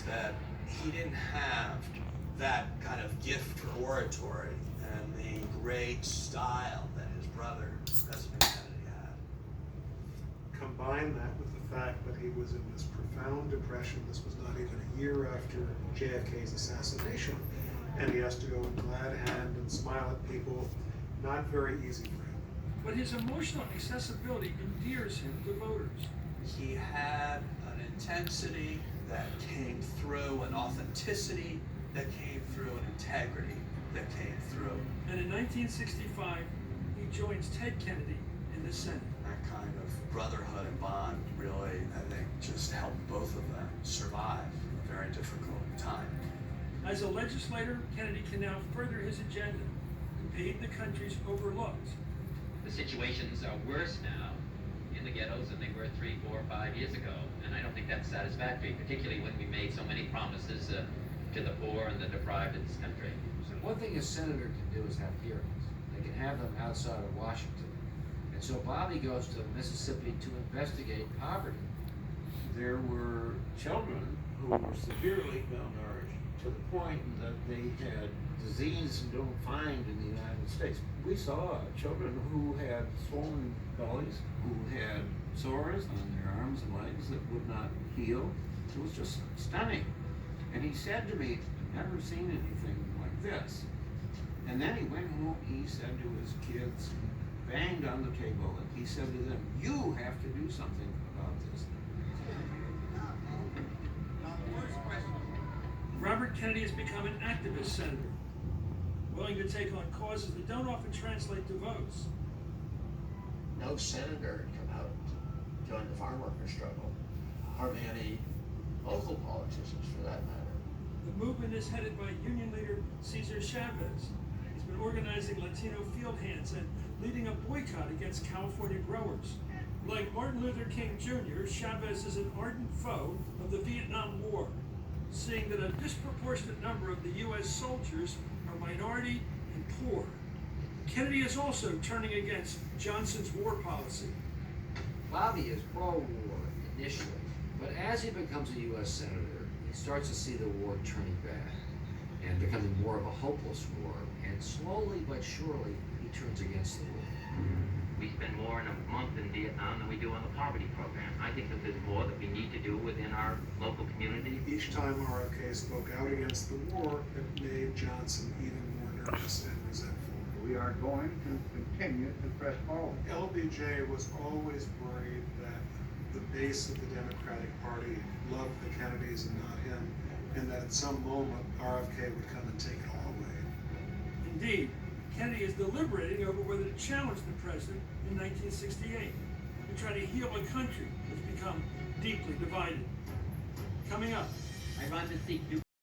is that he didn't have that kind of gift for oratory and the great style that his brother, President Kennedy, had. Combine that with the fact that he was in this profound depression. This was not even a year after JFK's assassination, and he has to go in glad hand and smile at people. Not very easy for him. But his emotional accessibility endears him to voters. He had an intensity that came through, an authenticity that came through, an integrity that came through. And in 1965, he joins Ted Kennedy in the Senate. That kind of brotherhood and bond really, I think, just helped both of them survive a very difficult time. As a legislator, Kennedy can now further his agenda and pave the country's overlooked. The situations are worse now in the ghettos than they were 3, 4, 5 years ago, and I don't think that's satisfactory, particularly when we made so many promises to the poor and the deprived in this country. So one thing a senator can do is have hearings. They can have them outside of Washington. And so Bobby goes to Mississippi to investigate poverty. There were children who were severely malnourished to the point that they had disease you don't find in the United States. We saw children who had swollen bellies, who had sores on their arms and legs that would not heal. It was just stunning. And he said to me, I've never seen anything like this. And then he went home, he said to his kids, banged on the table, and he said to them, you have to do something about this. Robert Kennedy has become an activist senator, willing to take on causes that don't often translate to votes. No senator had come out to join the farm worker struggle. Hardly any local politicians, for that matter. The movement is headed by union leader Cesar Chavez. He's been organizing Latino field hands and leading a boycott against California growers. Like Martin Luther King Jr., Chavez is an ardent foe of the Vietnam War, seeing that a disproportionate number of the U.S. soldiers are minority and poor. Kennedy is also turning against Johnson's war policy. Bobby is pro-war initially, but as he becomes a U.S. senator, he starts to see the war turning bad and becoming more of a hopeless war, and slowly but surely he turns against the war. We spend more in a month in Vietnam than we do on the poverty program. I think that there's more that we need to do within our local community. Each time RFK spoke out against the war, it made Johnson even more nervous and resentful. We are going to continue to press forward. LBJ was always worried that the base of the Democratic Party loved the Kennedys and not him, and that at some moment RFK would come and take it all away. Indeed, Kennedy is deliberating over whether to challenge the president in 1968 and try to heal a country that's become deeply divided. Coming up. I run to seek new